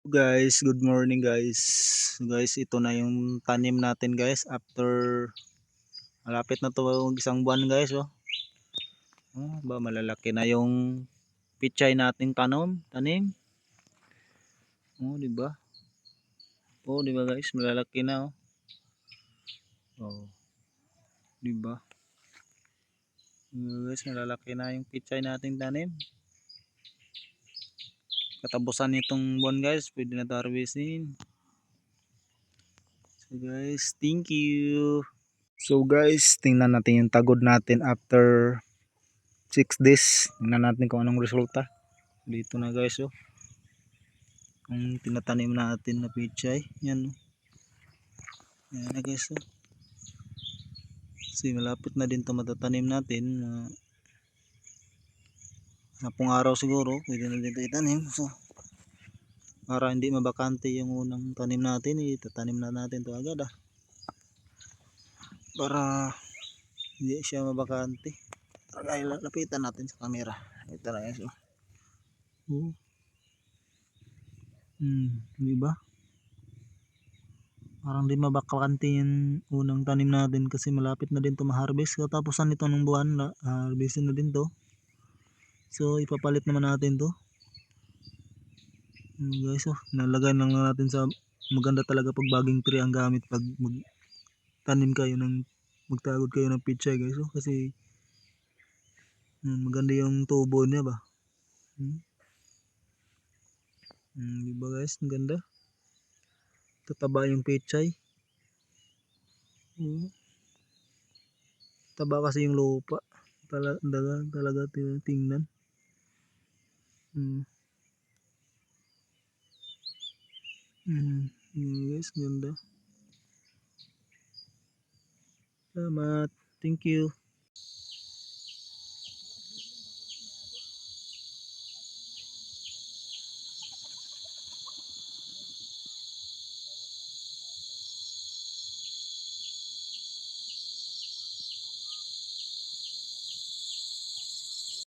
Guys, good morning guys. So guys, ito na yung tanim natin guys after malapit na to isang buwan guys oh. Oh, ba malalaki na yung pichay nating tanim. Oh, di ba? Oh, di ba guys, malalaki na oh. Oh, di ba? Guys, malalaki na yung pichay nating tanim. Katapusan nitong buwan guys, pwede na harvestin. So guys, thank you. So guys, tingnan natin yung tagod natin after 6 days. Tingnan natin kung anong resulta. Dito na guys oh. Ang tinatanim natin na pichay. Yan oh. Yan na guys oh. Kasi malapit na din ito matatanim natin. Sapong araw siguro pwede na dito itanim. So para hindi mabakante yung unang tanim natin, itatanim na natin ito agad ah. Para hindi siya mabakante. Tagay lapitan natin sa camera. Ito na guys oh. Di ba? Parang di mabakante yung unang tanim natin kasi malapit na din ito ma-harvest. Katapusan nito ng buwan, harvestin na din to. So ipapalit naman natin to. Guys oh, nalagay lang natin sa maganda talaga pag baging tree ang gamit pag magtanim kayo ng magtagod kayo ng pichay guys oh, kasi maganda yung tubo niya ba. Diba guys, ang ganda. Tataba yung pechay. Taba kasi yung lupa. Talaga tingnan. Guys, ganda. Salamat. Thank you.